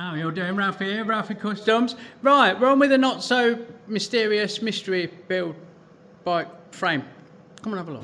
How you're doing, Ralfy here, Ralfy Customs. Right, we're on with a not so mysterious mystery build bike frame. Come and have a look.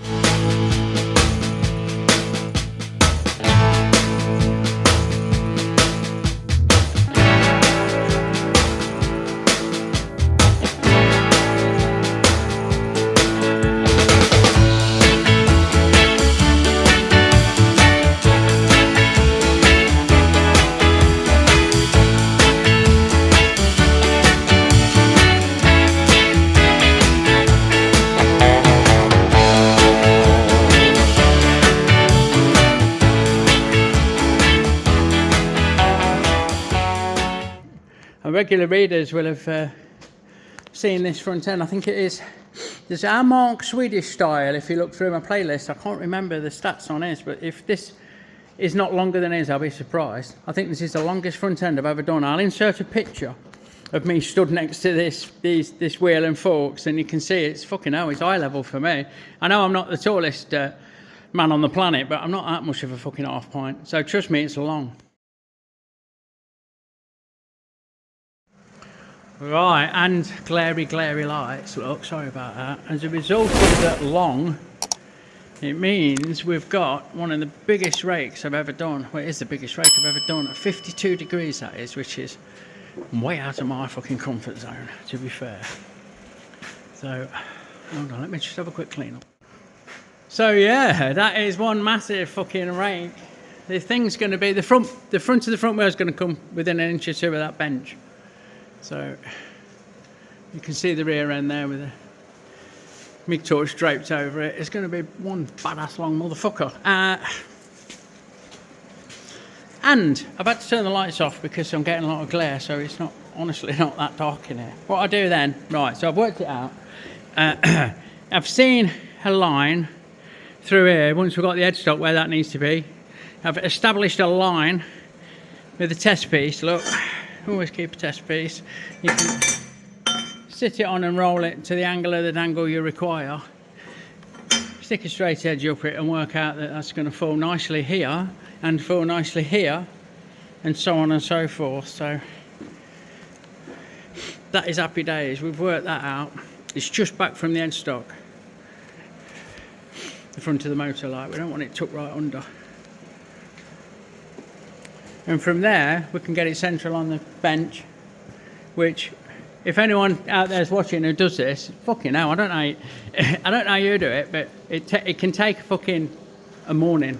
Regular readers will have seen this front end. I think it is, there's our Mark Swedish style. If you look through my playlist, I can't remember the stats on his, but if this is not longer than his, I'll be surprised. I think this is the longest front end I've ever done. I'll insert a picture of me stood next to this wheel and forks, and you can see it's fucking hell, it's eye level for me. I know I'm not the tallest man on the planet, but I'm not that much of a fucking half pint. So trust me, it's long. Right, and glary lights, look, sorry about that. As a result of that long, it means we've got one of the biggest rakes I've ever done. Well, it is the biggest rake I've ever done, at 52 degrees that is, which is way out of my fucking comfort zone, to be fair. So, hold on, let me just have a quick clean up. So yeah, that is one massive fucking rake. The thing's going to be, the front of the front wheel is going to come within an inch or two of that bench. So you can see the rear end there with the MIG torch draped over it. It's going to be one badass long motherfucker. And I've had to turn the lights off because I'm getting a lot of glare, so it's not, honestly, not that dark in here. What I do then, right, so I've worked it out. I've seen a line through here, once we've got the headstock where that needs to be. I've established a line with a test piece, look. Always keep a test piece. You can sit it on and roll it to the angle of the dangle you require. Stick a straight edge up it and work out that that's going to fall nicely here and fall nicely here, and so on and so forth. So that is happy days. We've worked that out. It's just back from the headstock, the front of the motor light. We don't want it tucked right under. And from there, we can get it central on the bench, which, if anyone out there is watching who does this, fucking hell, I don't know how you do it, but it can take fucking a morning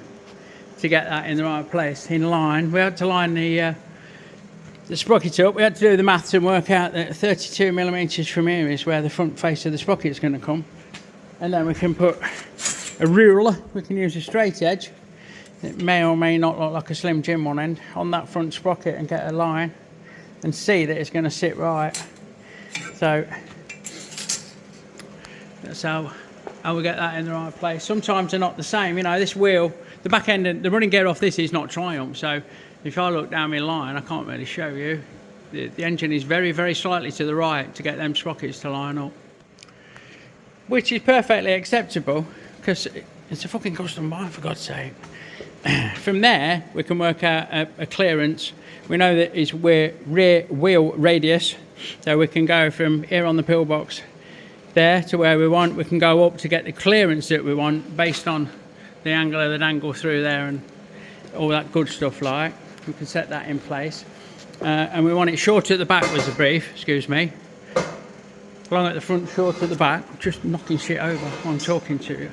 to get that in the right place, in line. We had to line the sprocket up. We had to do the maths and work out that 32 millimeters from here is where the front face of the sprocket is going to come. And then we can put a ruler. We can use a straight edge. It may or may not look like a Slim Jim one end on that front sprocket and get a line and see that it's going to sit right. So that's how we get that in the right place. Sometimes they're not the same. You know, this wheel, the back end, the running gear off this is not Triumph. So if I look down my line, I can't really show you. The engine is very, very slightly to the right to get them sprockets to line up, which is perfectly acceptable because it's a fucking custom bike, for God's sake. From there, we can work out a clearance. We know that is rear wheel radius, so we can go from here on the pillbox there to where we want. We can go up to get the clearance that we want based on the angle of the dangle through there and all that good stuff. Like, we can set that in place. And we want it short at the back was the brief, excuse me. Long at the front, short at the back. Just knocking shit over while I'm talking to you.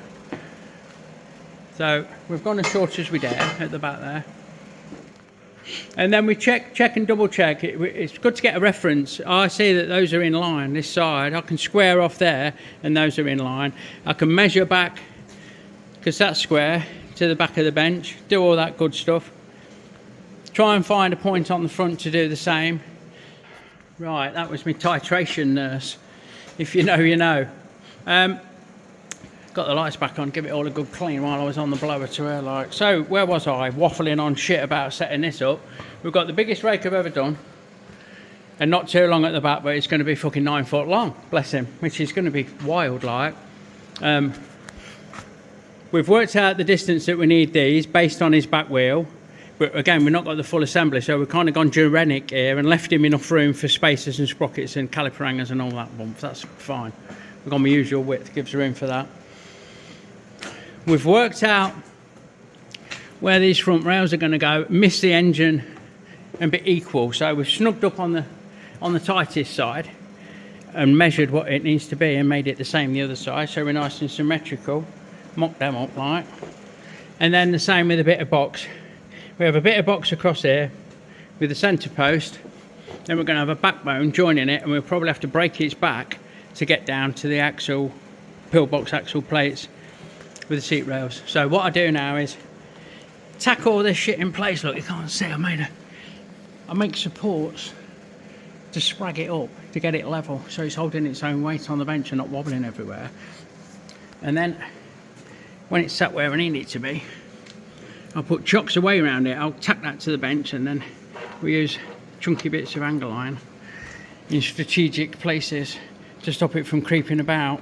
So we've gone as short as we dare at the back there. And then we check and double check. It's good to get a reference. I see that those are in line, this side. I can square off there and those are in line. I can measure back, because that's square, to the back of the bench. Do all that good stuff. Try and find a point on the front to do the same. Right, that was my titration nurse. If you know, you know. Got the lights back on, give it all a good clean while I was on the blower to air light. So where was I? Waffling on shit about setting this up. We've got the biggest rake I've ever done, and not too long at the back, but it's going to be fucking 9 foot long, bless him, which is going to be wild like. We've worked out the distance that we need these based on his back wheel. But again, we've not got the full assembly, so we've kind of gone Durenic here and left him enough room for spacers and sprockets and caliper hangers and all that bump. That's fine. We've got my usual width, gives room for that. We've worked out where these front rails are going to go, miss the engine and be equal. So we've snugged up on the tightest side and measured what it needs to be and made it the same the other side, so we're nice and symmetrical. Mock them up like. And then the same with a bit of box. We have a bit of box across here with the centre post, then we're going to have a backbone joining it, and we'll probably have to break its back to get down to the axle, pillbox axle plates with the seat rails. So what I do now is tack all this shit in place. Look, you can't see, I make supports to sprag it up to get it level, so it's holding its own weight on the bench and not wobbling everywhere. And then when it's sat where I need it to be, I'll put chocks away around it. I'll tack that to the bench, and then we use chunky bits of angle iron in strategic places to stop it from creeping about,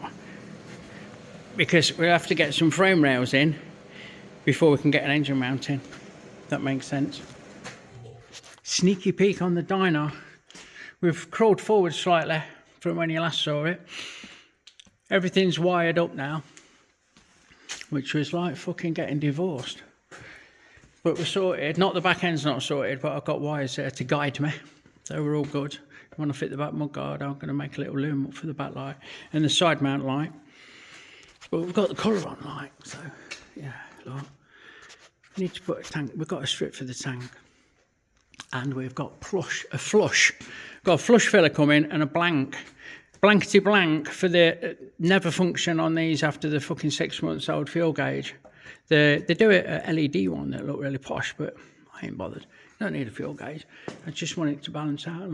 because we'll have to get some frame rails in before we can get an engine mount in. That makes sense. Sneaky peek on the dyno. We've crawled forward slightly from when you last saw it. Everything's wired up now, which was like fucking getting divorced. But we're sorted. Not the back end's not sorted, but I've got wires there to guide me. So we're all good. When I fit the back mudguard, I'm going to make a little loom up for the back light and the side mount light. But we've got the colour on light, so yeah, look. We need to put a tank. We've got a strip for the tank. And we've got a flush. Got a flush filler coming and a blankety blank for the never function on these after the fucking 6 months old fuel gauge. They do it an LED one that look really posh, but I ain't bothered. Don't need a fuel gauge. I just want it to balance out and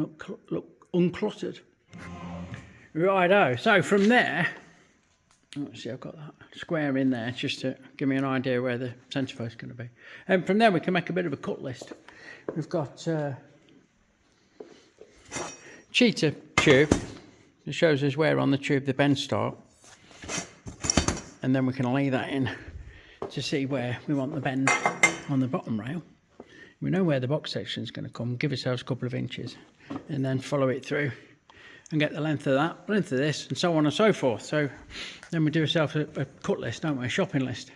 look uncluttered. Righto. So from there, let's see, I've got that square in there just to give me an idea where the centre post is going to be. And from there we can make a bit of a cut list. We've got cheetah tube. It shows us where on the tube the bends start. And then we can lay that in to see where we want the bend on the bottom rail. We know where the box section is going to come, give ourselves a couple of inches, and then follow it through and get the length of that, length of this, and so on and so forth. So then we do ourselves a cut list, don't we, a shopping list.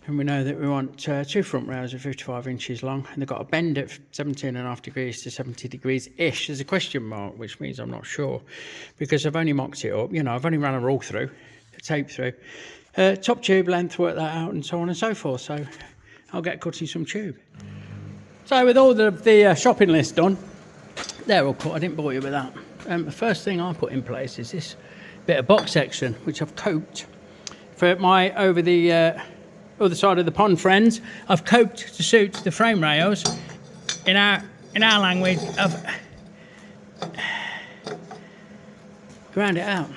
And we know that we want two front rails of 55 inches long, and they've got a bend at 17.5 degrees to 70 degrees-ish. There's a question mark, which means I'm not sure, because I've only mocked it up. You know, I've only run a rule through, a tape through. Top tube length, work that out, and so on and so forth. So I'll get cutting some tube. So with all the shopping list done, they're all cut. I didn't bore you with that. The first thing I put in place is this bit of box section, which I've coped for my over the other side of the pond friends. I've coped to suit the frame rails. In our language, I've ground it out.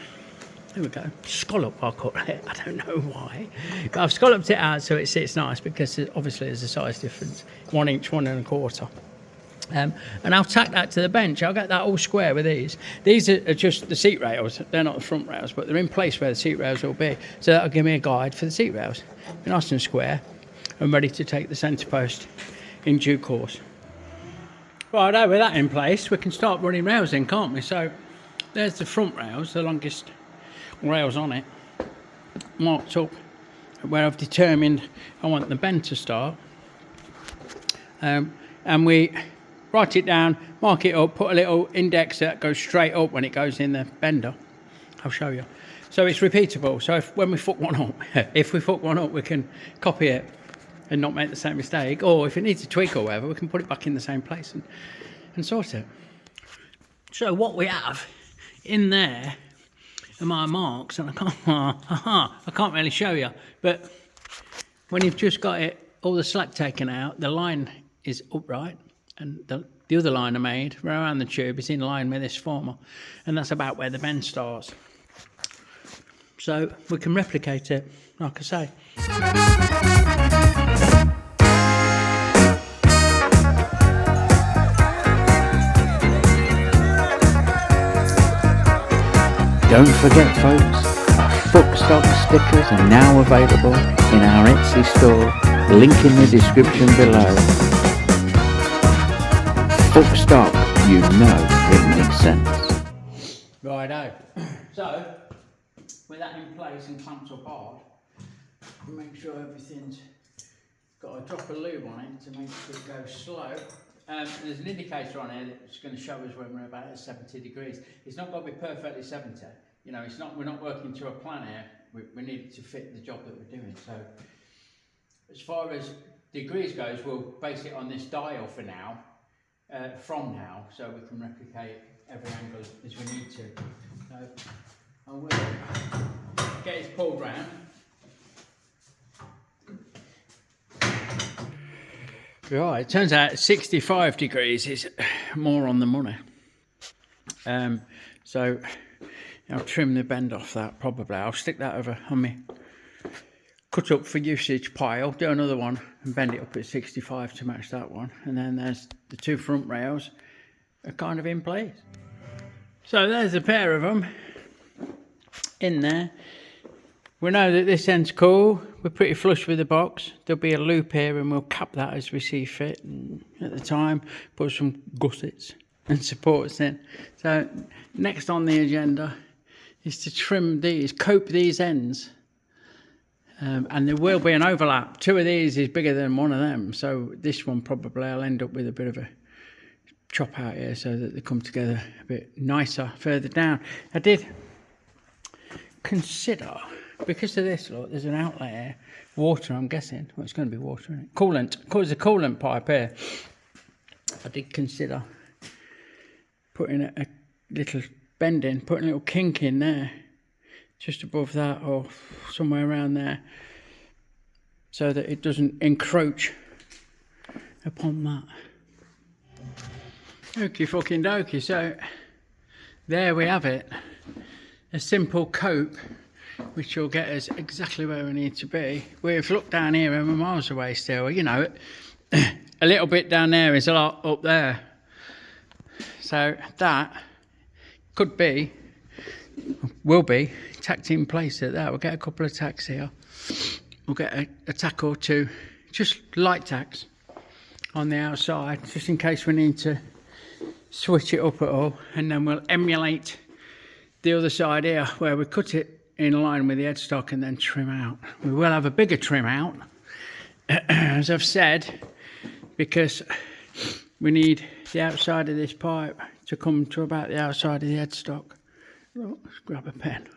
There we go. Scallop, I'll call it. I don't know why, but I've scalloped it out so it sits nice, because obviously there's a size difference, 1 inch, 1 1/4. And I'll tack that to the bench. I'll get that all square with these. These are just the seat rails. They're not the front rails, but they're in place where the seat rails will be. So that'll give me a guide for the seat rails. Be nice and square and ready to take the centre post in due course. Right, with that in place, we can start running rails in, can't we? So there's the front rails, the longest rails on it, marked up where I've determined I want the bend to start. And we write it down, mark it up, put a little index that goes straight up when it goes in the bender. I'll show you. So it's repeatable. So when we fuck one up, we can copy it and not make the same mistake. Or if it needs a tweak or whatever, we can put it back in the same place and sort it. So what we have in there are my marks, and I can't really show you. But when you've just got all the slack taken out, the line is upright, and the other line I made around the tube is in line with this former, and that's about where the bend starts. So we can replicate it, like I say. Don't forget, folks, our Fuck Stock stickers are now available in our Etsy store, link in the description below. fuck stock, you know it makes sense. Righto. So, with that in place and clamped up hard, make sure everything's got a drop of lube on it to make sure it goes slow. There's an indicator on here that's going to show us when we're about at 70 degrees. It's not got to be perfectly 70. You know, we're not working to a plan here. We need to fit the job that we're doing. So, as far as degrees goes, we'll base it on this dial for now, from now, so we can replicate every angle as we need to. So, I will get it pulled round. Right, it turns out 65 degrees is more on the money. So I'll trim the bend off that probably. I'll stick that over on me cut up for usage pile, do another one and bend it up at 65 to match that one. And then there's the two front rails are kind of in place. So there's a pair of them in there. We know that this end's cool. We're pretty flush with the box. There'll be a loop here and we'll cap that as we see fit. And at the time, put some gussets and supports in. So next on the agenda is to trim these, cope these ends. And there will be an overlap. Two of these is bigger than one of them. So this one probably I'll end up with a bit of a chop out here so that they come together a bit nicer further down. I did consider, because of this, look, there's an outlet here. Water, I'm guessing. Well, it's going to be water, isn't it? Coolant. There's a coolant pipe here. I did consider putting a little bend in, putting a little kink in there, just above that or somewhere around there, so that it doesn't encroach upon that. Okie fucking dokie. So there we have it. A simple cope which will get us exactly where we need to be. We've looked down here and we're miles away still. You know, a little bit down there is a lot up there. So that could be, will be, tacked in place at that. We'll get a couple of tacks here. We'll get a tack or two, just light tacks on the outside, just in case we need to switch it up at all. And then we'll emulate the other side here where we cut it in line with the headstock and then trim out. We will have a bigger trim out, as I've said, because we need the outside of this pipe to come to about the outside of the headstock. Oh, let's grab a pen.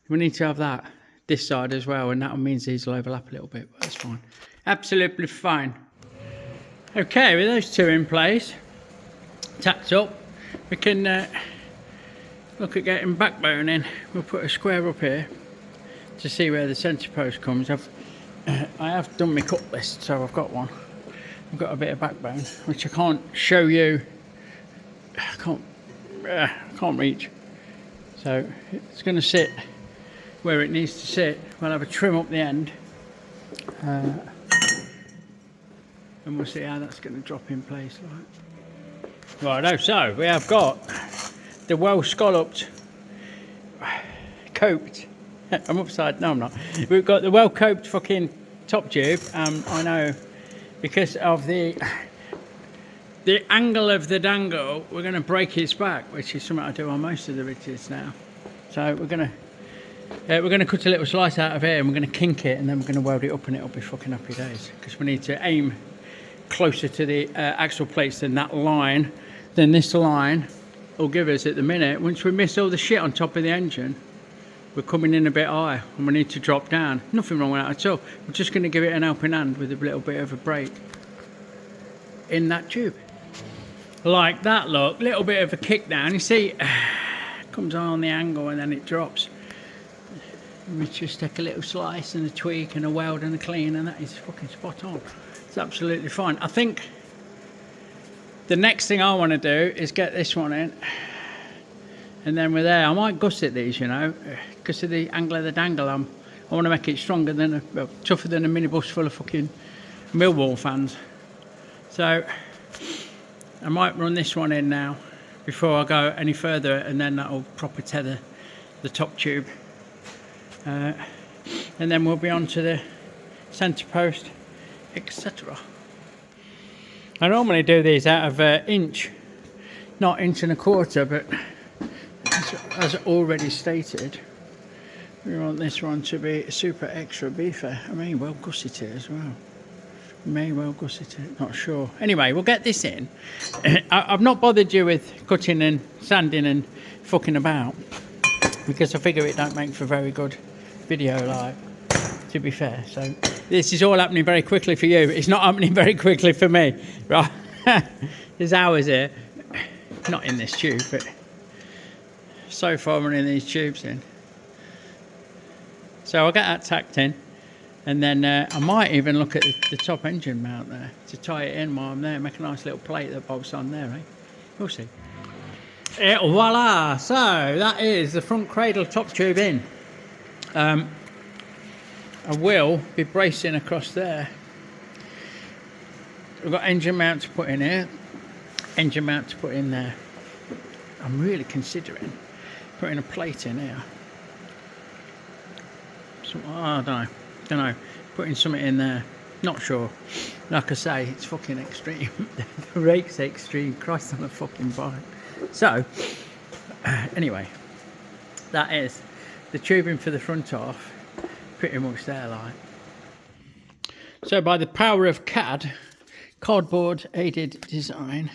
We need to have that this side as well, and that means these will overlap a little bit, but that's fine. Absolutely fine. Okay, with those two in place, tacked up, we can look at getting backbone in. We'll put a square up here to see where the centre post comes. I have done my cut list, so I've got one. I've got a bit of backbone, which I can't show you. I can't reach. So it's going to sit where it needs to sit. We'll have a trim up the end. And we'll see how that's going to drop in place. Righto, so we have got the well scalloped, coped, I'm upside, no I'm not. We've got the well coped fucking top tube. I know because of the angle of the dangle, we're going to break his back, which is something I do on most of the ridges now. So we're going to cut a little slice out of here and we're going to kink it and then we're going to weld it up and it'll be fucking happy days, because we need to aim closer to the axle plates than that line, than this line will give us at the minute. Once we miss all the shit on top of the engine, we're coming in a bit high and we need to drop down. Nothing wrong with that at all. We're just going to give it an helping hand with a little bit of a break in that tube. Like that, look, little bit of a kick down. You see, it comes on the angle and then it drops. And we just take a little slice and a tweak and a weld and a clean, and that is fucking spot on. It's absolutely fine. I think the next thing I want to do is get this one in, and then we're there. I might gusset these, you know, because of the angle of the dangle. I want to make it stronger than tougher than a minibus full of fucking Millwall fans. So I might run this one in now before I go any further, and then that'll proper tether the top tube. And then we'll be on to the centre post, etc. I normally do these out of inch, not inch and a quarter, but as already stated, we want this one to be super extra beefy. I may well gusset it as well. May well gusset it, not sure. Anyway, we'll get this in. I've not bothered you with cutting and sanding and fucking about, because I figure it don't make for very good video, like, to be fair. So this is all happening very quickly for you. It's not happening very quickly for me, right? There's hours here, not in this tube, but so far running these tubes in. So I'll get that tacked in, and then I might even look at the top engine mount there to tie it in while I'm there, make a nice little plate that bolts on there, eh? We'll see. Voila! So that is the front cradle top tube in. I will be bracing across there. We've got engine mount to put in here, engine mount to put in there. I'm really considering putting a plate in here. So, I don't know, putting something in there, not sure. Like I say, it's fucking extreme. The rake's extreme, Christ on a fucking bike. So, anyway, that is the tubing for the front half, pretty much there, like. So by the power of CAD, cardboard aided design,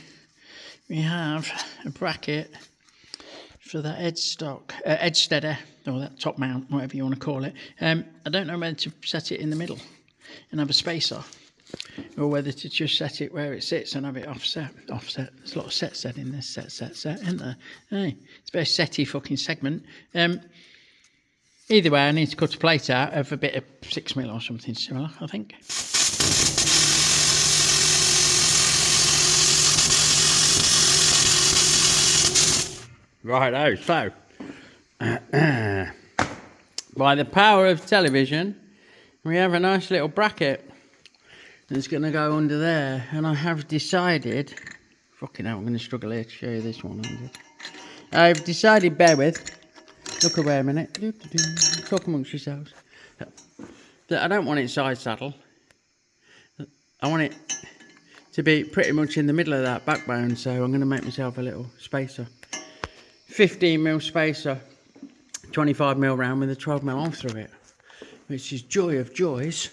we have a bracket for that edge steader, or that top mount, whatever you want to call it. I don't know whether to set it in the middle and have a spacer, or whether to just set it where it sits and have it offset. There's a lot of set in this, set, isn't there? Hey, it's a very setty fucking segment. Either way, I need to cut a plate out of a bit of 6mm or something similar, I think. Righto, so by the power of television, we have a nice little bracket that's going to go under there, and I have decided, fucking hell, I'm going to struggle here to show you this one. I've decided, bear with, look away a minute, talk amongst yourselves, that I don't want it side saddle. I want it to be pretty much in the middle of that backbone, so I'm going to make myself a little spacer. 15mm spacer, 25mm round with a 12mm hole through it, which is joy of joys,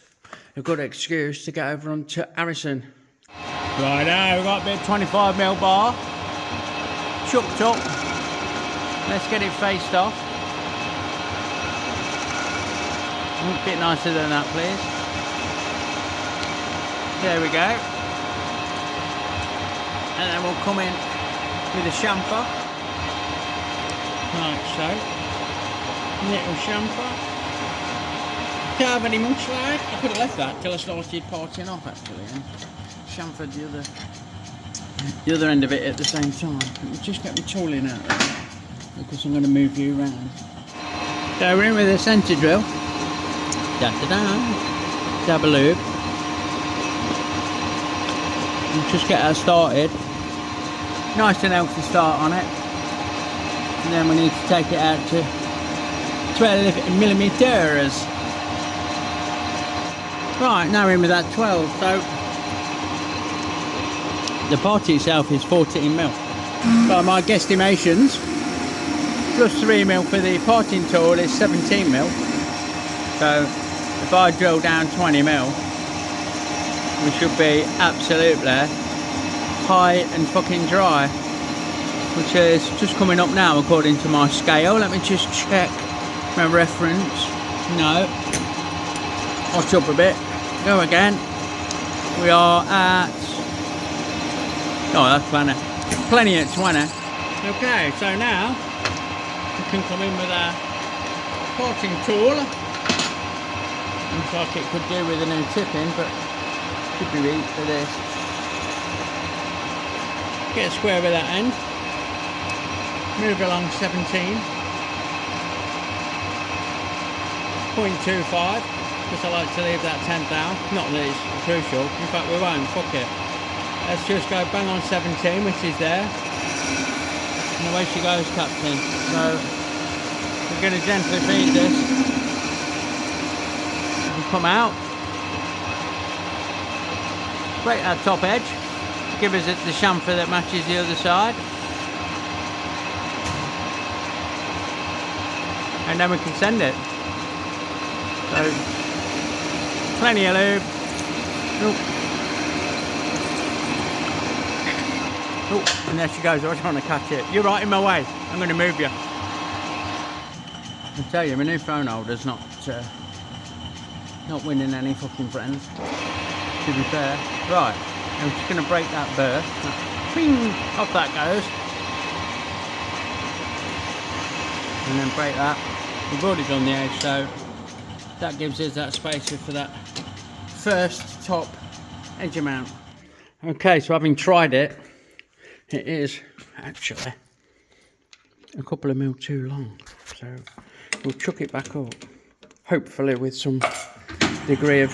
a good excuse to get over onto Harrison. Right now we've got a bit of 25mm bar, chucked up. Let's get it faced off. A bit nicer than that, please. There we go. And then we'll come in with a chamfer. Like so. Little chamfer. Don't have any much like. I could have left that till I started parting off actually, and chamfered the other end of it at the same time. Let me just get my tooling out there, because I'm going to move you around. So we're in with a centre drill. Dab a lube. And just get her started. Nice and healthy start on it. And then we need to take it out to 12mm. Right, now we're in with that 12. So the part itself is 14mm. By my guesstimations, plus 3mm for the parting tool is 17mm. So if I drill down 20mm, we should be absolutely high and fucking dry, which is just coming up now according to my scale. Let me just check my reference. No, hot up a bit, go again. We are at, oh, that's plenty at 20. Okay, so now we can come in with our parting tool. Looks like it could do with a new tipping, but could be weak for this. Get square with that end. Move along 17.25, because I like to leave that 10th out. Not that it's crucial, in fact we won't, fuck it. Let's just go bang on 17, which is there. And away she goes, Captain. So we're going to gently feed this. And come out. Break that top edge. give us the chamfer that matches the other side. And then we can send it. So, plenty of lube. Oh, and there she goes. I was trying to catch it. You're right in my way. I'm going to move you. I tell you, my new phone holder's not winning any fucking friends, to be fair. Right, I'm just going to break that burr. Ping! Off that goes. And then break that. We've already done the edge, so that gives us that spacer for that first top edge mount. Okay, so having tried it, it is actually a couple of mil too long. So we'll chuck it back up, hopefully with some degree of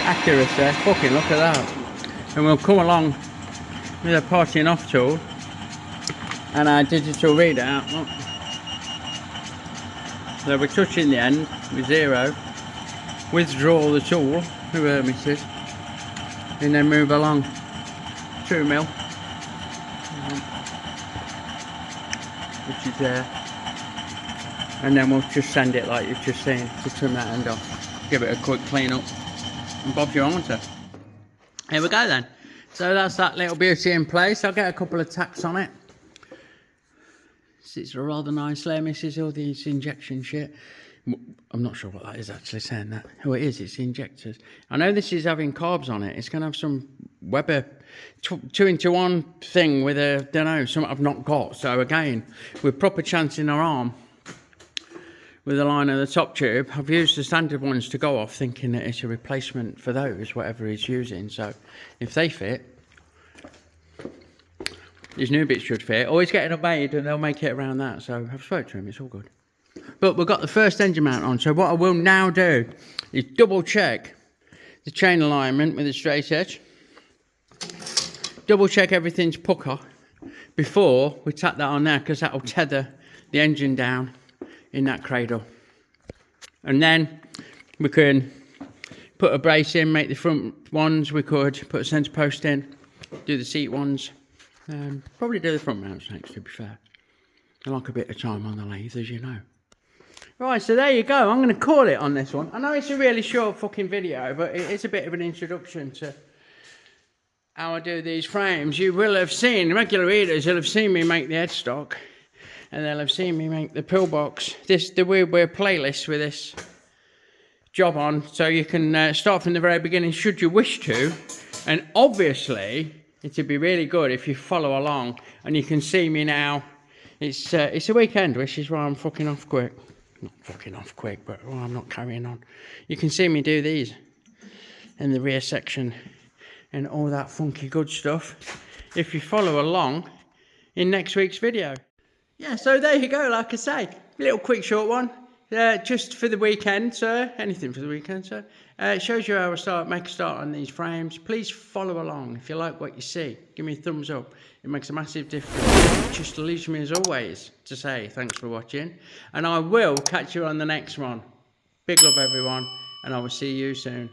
accuracy. Fucking look at that. And we'll come along with a parting off tool and our digital readout. Look. So we're touching the end with 0, withdraw the tool, whoever misses, and then move along 2 mil, which is there, and then we'll just send it like you've just seen to trim that end off, give it a quick clean up, and Bob's your answer. Here we go then. So that's that little beauty in place. I'll get a couple of tacks on it. It's rather nice there, misses all these injection shit. I'm not sure what that is actually saying that. Oh, it is, it's the injectors. I know this is having carbs on it. It's going to have some Weber 2-into-1 thing with a, don't know, something I've not got. So again, with proper chancing our arm with the line of the top tube, I've used the standard ones to go off, thinking that it's a replacement for those, whatever he's using. So if they fit, these new bits should fit. Always getting them made and they'll make it around that. So I've spoke to him, it's all good. But we've got the first engine mount on. So what I will now do is double check the chain alignment with a straight edge. Double check everything's pucker before we tack that on there, because that will tether the engine down in that cradle. And then we can put a brace in, make the front ones. We could put a centre post in, do the seat ones. Probably do the front mounts next, to be fair. I like a bit of time on the lathe, as you know. Right, so there you go. I'm going to call it on this one. I know it's a really short fucking video, but it's a bit of an introduction to how I do these frames. You will have seen, regular readers will have seen me make the headstock, and they'll have seen me make the pillbox. The Weird Weird playlist with this job on, so you can start from the very beginning should you wish to. And obviously, it'd be really good if you follow along, and you can see me now. It's a weekend, which is why I'm fucking off quick. Not fucking off quick, but I'm not carrying on. You can see me do these in the rear section and all that funky good stuff if you follow along in next week's video. Yeah, so there you go, like I say, a little quick short one. Just for the weekend, sir. Anything for the weekend, sir. It shows you how I make a start on these frames. Please follow along. If you like what you see, give me a thumbs up. It makes a massive difference. It just leaves me, as always, to say thanks for watching. And I will catch you on the next one. Big love, everyone. And I will see you soon.